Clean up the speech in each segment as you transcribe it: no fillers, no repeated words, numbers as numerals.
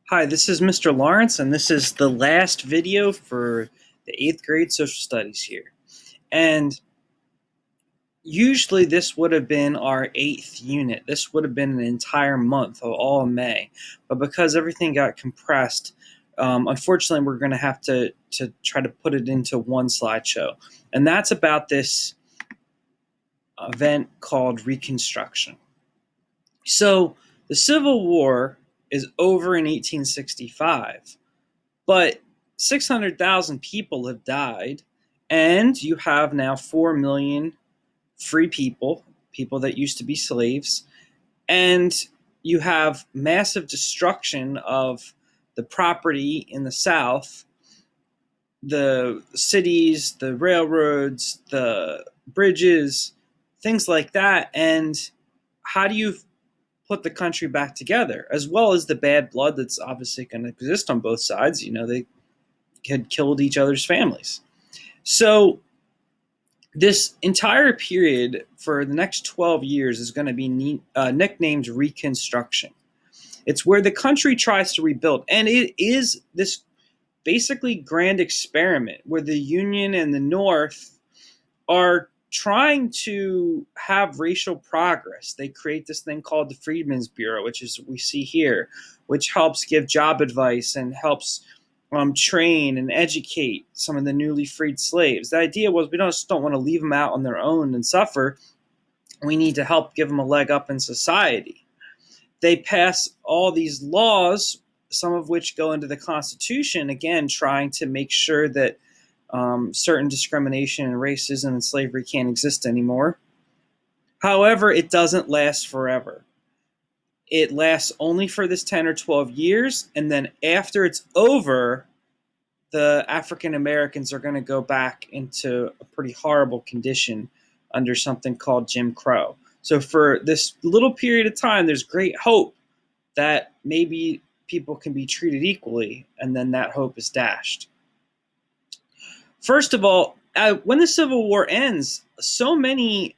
Hi, this is Mr. Lawrence, and this is the last video for the 8th grade social studies here. And usually this would have been our 8th unit. This would have been an entire month of all of May. But because everything got compressed, unfortunately we're going to have to try to put it into one slideshow. And that's about this event called Reconstruction. So the Civil War is over in 1865. But 600,000 people have died, and you have now 4 million free people, people that used to be slaves, and you have massive destruction of the property in the South, the cities, the railroads, the bridges, things like that. And how do you put the country back together, as well as the bad blood that's obviously going to exist on both sides? They had killed each other's families. So this entire period for the next 12 years is going to be nicknamed Reconstruction. It's where the country tries to rebuild. And it is this basically grand experiment where the Union and the North are trying to have racial progress. They create this thing called the Freedmen's Bureau, which is what we see here, which helps give job advice and helps train and educate some of the newly freed slaves. The idea was we just don't want to leave them out on their own and suffer. We need to help give them a leg up in society. They pass all these laws, some of which go into the Constitution, again, trying to make sure that certain discrimination and racism and slavery can't exist anymore. However, it doesn't last forever. It lasts only for this 10 or 12 years, and then after it's over, the African Americans are going to go back into a pretty horrible condition under something called Jim Crow. So for this little period of time, there's great hope that maybe people can be treated equally, and then that hope is dashed. First of all, when the Civil War ends, so many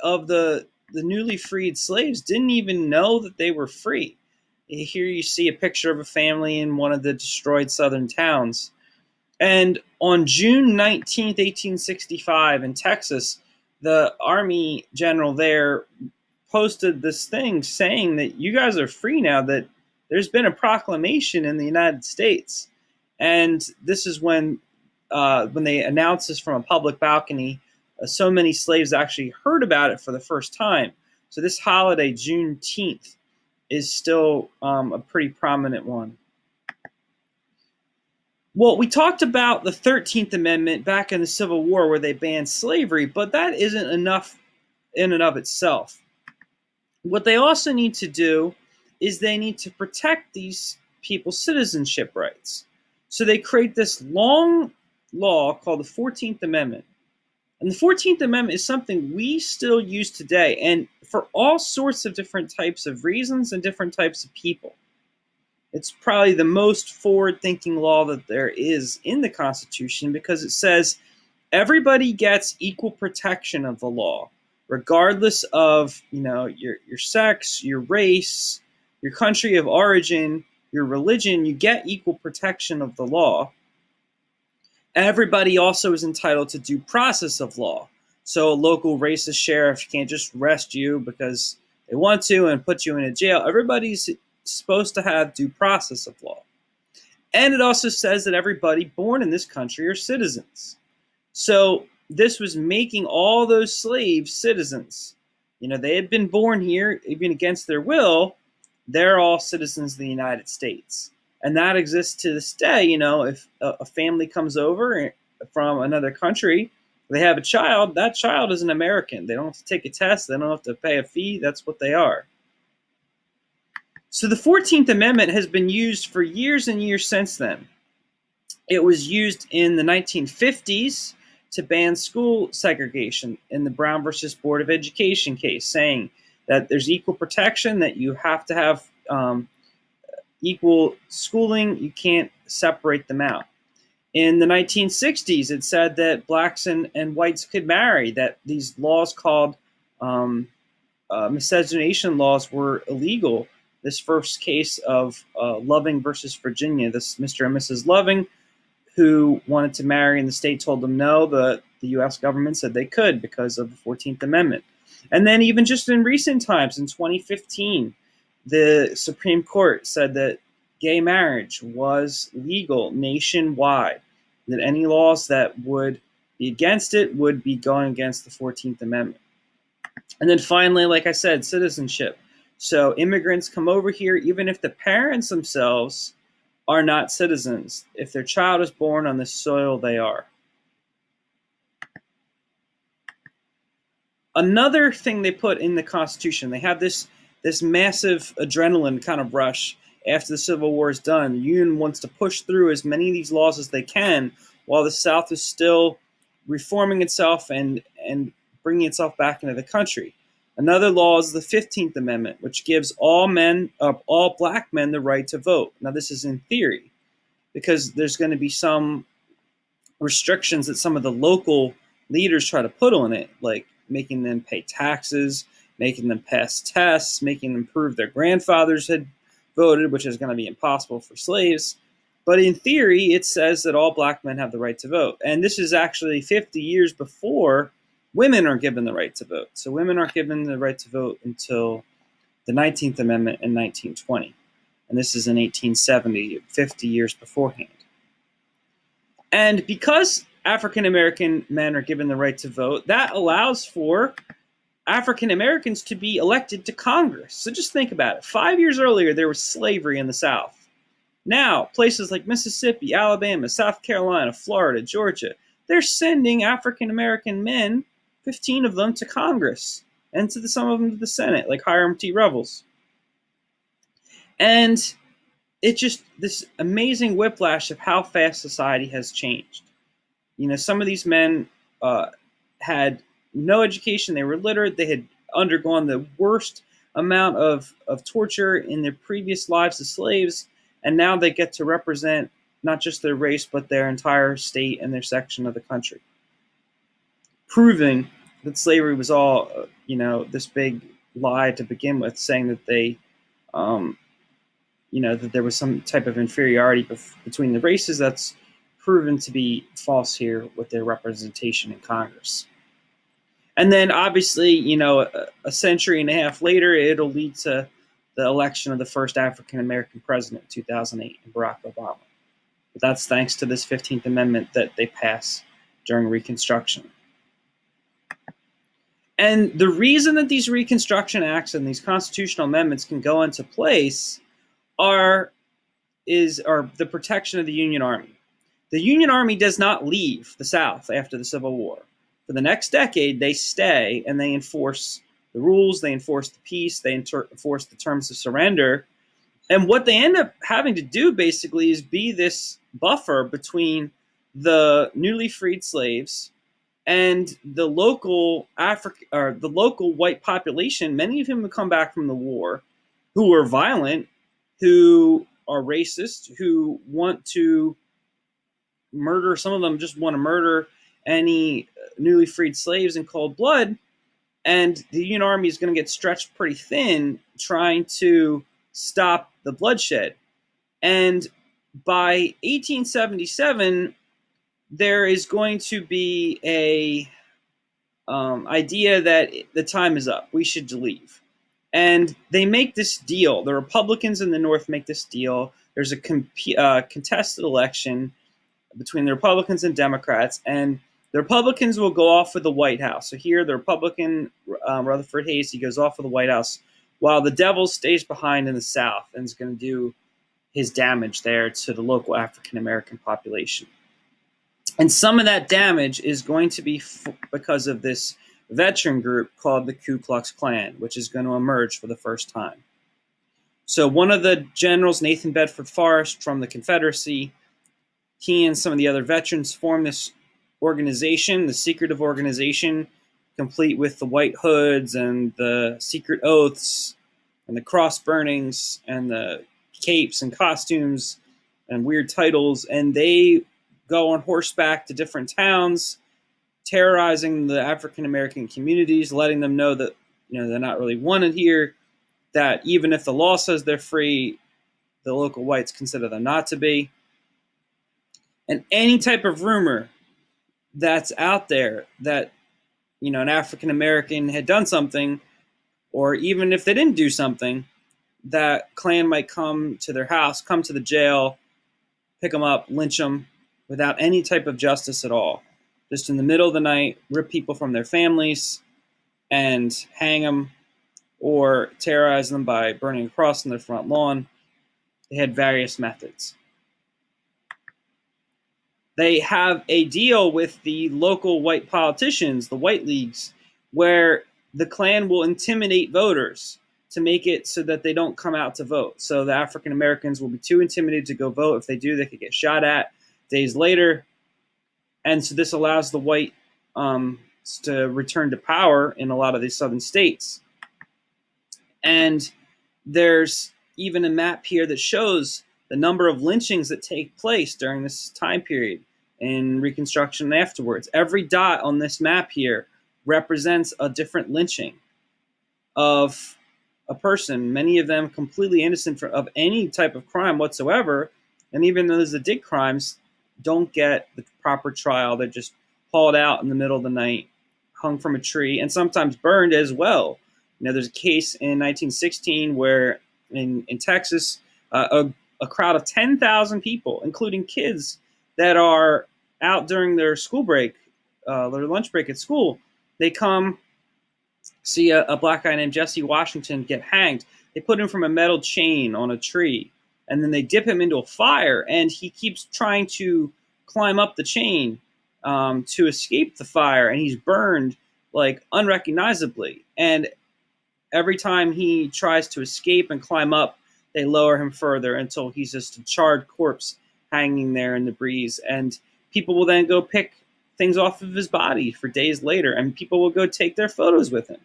of the newly freed slaves didn't even know that they were free. Here you see a picture of a family in one of the destroyed southern towns. And on June 19th, 1865, in Texas, the Army general there posted this thing saying that you guys are free now, that there's been a proclamation in the United States. And this is when they announced this from a public balcony, so many slaves actually heard about it for the first time. So this holiday, Juneteenth, is still a pretty prominent one. Well, we talked about the 13th Amendment back in the Civil War where they banned slavery, but that isn't enough in and of itself. What they also need to do is they need to protect these people's citizenship rights. So they create this long law called the 14th Amendment. And the 14th Amendment is something we still use today, and for all sorts of different types of reasons and different types of people. It's probably the most forward-thinking law that there is in the Constitution, because it says everybody gets equal protection of the law, regardless of your sex, your race, your country of origin, your religion. You get equal protection of the law. Everybody also is entitled to due process of law. So a local racist sheriff can't just arrest you because they want to and put you in a jail. Everybody's supposed to have due process of law. And it also says that everybody born in this country are citizens. So this was making all those slaves citizens. They had been born here, even against their will. They're all citizens of the United States. And that exists to this day. If a family comes over from another country, they have a child, that child is an American. They don't have to take a test. They don't have to pay a fee. That's what they are. So the 14th Amendment has been used for years and years since then. It was used in the 1950s to ban school segregation in the Brown versus Board of Education case, saying that there's equal protection, that you have to have equal schooling, you can't separate them out. In the 1960s, it said that blacks and whites could marry, that these laws called miscegenation laws were illegal this first case of Loving versus Virginia. This Mr. and Mrs. Loving, who wanted to marry, and the state told them no. The U.S. government said they could because of the 14th Amendment. And then even just in recent times, in 2015, the Supreme Court said that gay marriage was legal nationwide, that any laws that would be against it would be going against the 14th Amendment. And then finally, like I said, citizenship. So immigrants come over here, even if the parents themselves are not citizens. If their child is born on the soil, they are. Another thing they put in the Constitution, they have this massive adrenaline kind of rush after the Civil War is done. The Union wants to push through as many of these laws as they can while the South is still reforming itself and bringing itself back into the country. Another law is the 15th Amendment, which gives all black men the right to vote. Now, this is in theory, because there's going to be some restrictions that some of the local leaders try to put on it, like making them pay taxes, making them pass tests, making them prove their grandfathers had voted, which is going to be impossible for slaves. But in theory, it says that all black men have the right to vote. And this is actually 50 years before women are given the right to vote. So women aren't given the right to vote until the 19th Amendment in 1920. And this is in 1870, 50 years beforehand. And because African American men are given the right to vote, that allows for African Americans to be elected to Congress. So just think about it. 5 years earlier, there was slavery in the South. Now, places like Mississippi, Alabama, South Carolina, Florida, Georgia, they're sending African American men, 15 of them, to Congress, and some of them to the Senate, like Hiram T. Revels. And it's just this amazing whiplash of how fast society has changed. You know, some of these men had no education. They were literate. They had undergone the worst amount of torture in their previous lives as slaves. And now they get to represent not just their race, but their entire state and their section of the country. Proving that slavery was all, this big lie to begin with, saying that they, that there was some type of inferiority between the races. That's proven to be false here with their representation in Congress. And then obviously, a century and a half later, it'll lead to the election of the first African American president in 2008, Barack Obama. But that's thanks to this 15th Amendment that they pass during Reconstruction. And the reason that these Reconstruction Acts and these constitutional amendments can go into place are the protection of the Union Army. The Union Army does not leave the South after the Civil War. For the next decade, they stay and they enforce the rules, they enforce the peace, they enforce the terms of surrender. And what they end up having to do basically is be this buffer between the newly freed slaves and the local the local white population, many of whom have come back from the war, who are violent, who are racist, who want to murder. Some of them just want to murder any newly freed slaves in cold blood. And the Union Army is going to get stretched pretty thin trying to stop the bloodshed. And by 1877, there is going to be a idea that the time is up. We should leave. And they make this deal. The Republicans in the North make this deal. There's a contested election between the Republicans and Democrats, and the Republicans will go off with the White House. So here, the Republican, Rutherford Hayes, he goes off with the White House, while the devil stays behind in the South and is going to do his damage there to the local African-American population. And some of that damage is going to be because of this veteran group called the Ku Klux Klan, which is going to emerge for the first time. So one of the generals, Nathan Bedford Forrest from the Confederacy, he and some of the other veterans formed this organization, the secretive organization, complete with the white hoods and the secret oaths and the cross burnings and the capes and costumes and weird titles. And they go on horseback to different towns, terrorizing the African American communities, letting them know that they're not really wanted here. that even if the law says they're free, the local whites consider them not to be. And any type of rumor that's out there that, an African American had done something, or even if they didn't do something, that Klan might come to their house, come to the jail, pick them up, lynch them without any type of justice at all. Just in the middle of the night, rip people from their families and hang them or terrorize them by burning a cross on their front lawn. They had various methods. They have a deal with the local white politicians, the white leagues, where the Klan will intimidate voters to make it so that they don't come out to vote. So the African Americans will be too intimidated to go vote. If they do, they could get shot at days later. And so this allows the white to return to power in a lot of these southern states. And there's even a map here that shows the number of lynchings that take place during this time period in Reconstruction and afterwards. Every dot on this map here represents a different lynching of a person, many of them completely innocent of any type of crime whatsoever. And even those that did crimes don't get the proper trial. They're just hauled out in the middle of the night, hung from a tree, and sometimes burned as well. There's a case in 1916 where in Texas, a crowd of 10,000 people, including kids that are out during their school break, their lunch break at school, they come see a black guy named Jesse Washington get hanged. They put him from a metal chain on a tree, and then they dip him into a fire, and he keeps trying to climb up the chain to escape the fire, and he's burned like unrecognizably. And every time he tries to escape and climb up, they lower him further until he's just a charred corpse hanging there in the breeze. And people will then go pick things off of his body for days later, and people will go take their photos with him.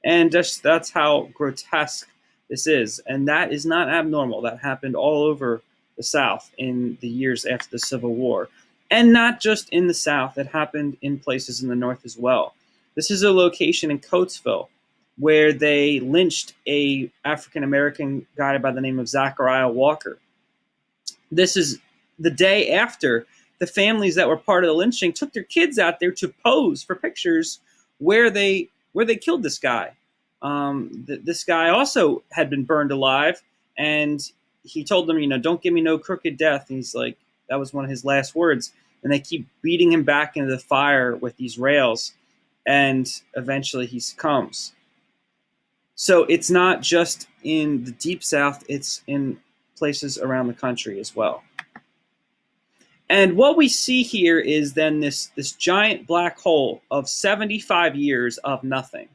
And that's how grotesque this is. And that is not abnormal. That happened all over the South in the years after the Civil War. And not just in the South, it happened in places in the North as well. This is a location in Coatesville where they lynched a African-American guy by the name of Zachariah Walker. This is the day after the families that were part of the lynching took their kids out there to pose for pictures where they killed this guy. This guy also had been burned alive, and he told them, don't give me no crooked death. And he's like, that was one of his last words. And they keep beating him back into the fire with these rails, and eventually he succumbs. So it's not just in the Deep South, it's in places around the country as well. And what we see here is then this giant black hole of 75 years of nothing.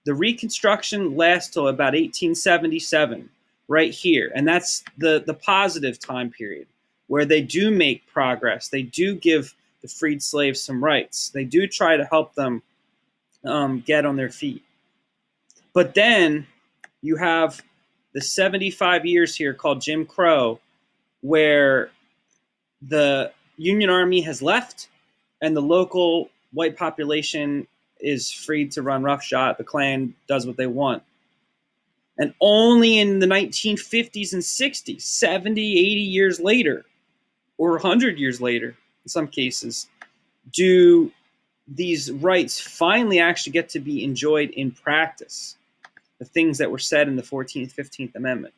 The Reconstruction lasts till about 1877, right here. And that's the positive time period where they do make progress. They do give the freed slaves some rights. They do try to help them get on their feet. But then you have the 75 years here called Jim Crow, where the Union Army has left and the local white population is free to run roughshod. The Klan does what they want. And only in the 1950s and 60s, 70, 80 years later, or 100 years later, in some cases, do these rights finally actually get to be enjoyed in practice. The things that were said in the 14th, 15th Amendment.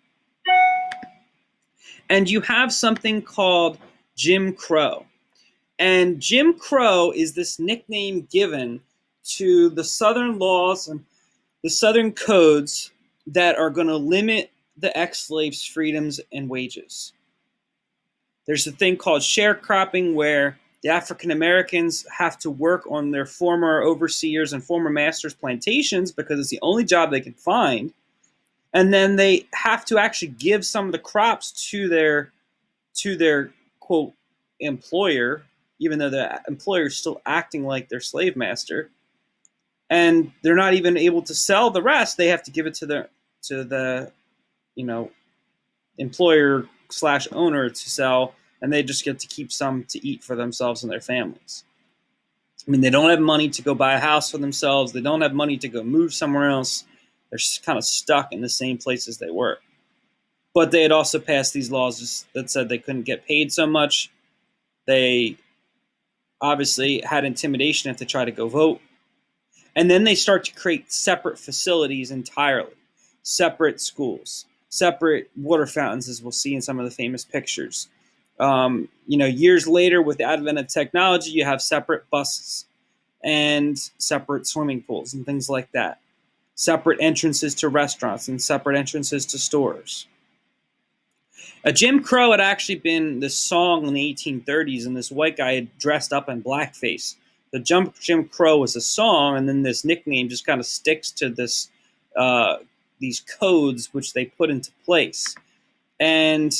And you have something called Jim Crow. And Jim Crow is this nickname given to the Southern laws and the Southern codes that are going to limit the ex-slaves' freedoms and wages. There's a thing called sharecropping where the African Americans have to work on their former overseers and former masters' plantations because it's the only job they can find. And then they have to actually give some of the crops to their quote employer, even though the employer is still acting like their slave master. And they're not even able to sell the rest. They have to give it to the employer / owner to sell, and they just get to keep some to eat for themselves and their families. I mean, they don't have money to go buy a house for themselves. They don't have money to go move somewhere else. They're kind of stuck in the same places they were. But they had also passed these laws that said they couldn't get paid so much. They obviously had intimidation if they tried to go vote. And then they start to create separate facilities entirely, separate schools, separate water fountains, as we'll see in some of the famous pictures. Years later, with the advent of technology, you have separate buses and separate swimming pools and things like that, separate entrances to restaurants and separate entrances to stores. Jim Crow had actually been this song in the 1830s, and this white guy had dressed up in blackface. The Jim Crow was a song, and then this nickname just kind of sticks to these codes which they put into place. And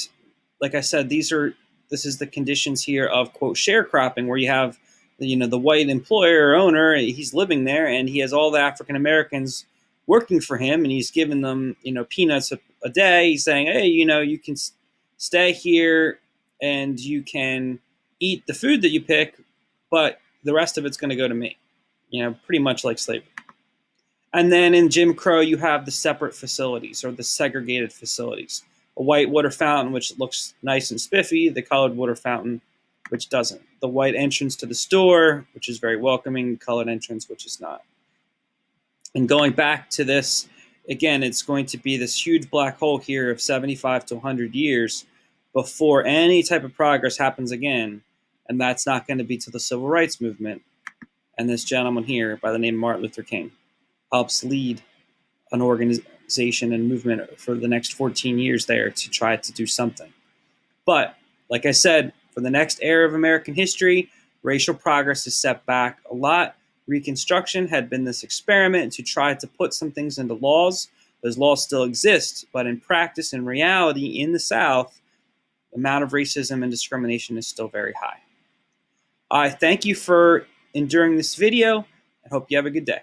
like I said, this is the conditions here of, quote, sharecropping, where you have the white employer or owner, he's living there, and he has all the African Americans working for him, and he's giving them peanuts a day. He's saying, hey, you can stay here and you can eat the food that you pick, but the rest of it's going to go to me. Pretty much like slavery. And then in Jim Crow, you have the separate facilities, or the segregated facilities. A white water fountain, which looks nice and spiffy, the colored water fountain, which doesn't. The white entrance to the store, which is very welcoming, the colored entrance, which is not. And going back to this, again, it's going to be this huge black hole here of 75 to 100 years before any type of progress happens again. And that's not going to be to the civil rights movement. And this gentleman here, by the name of Martin Luther King, helps lead an organization and movement for the next 14 years there to try to do something. But like I said, for the next era of American history, racial progress is set back a lot. Reconstruction had been this experiment to try to put some things into laws. Those laws still exist, but in practice and reality in the South, the amount of racism and discrimination is still very high. I thank you for enduring this video and hope you have a good day.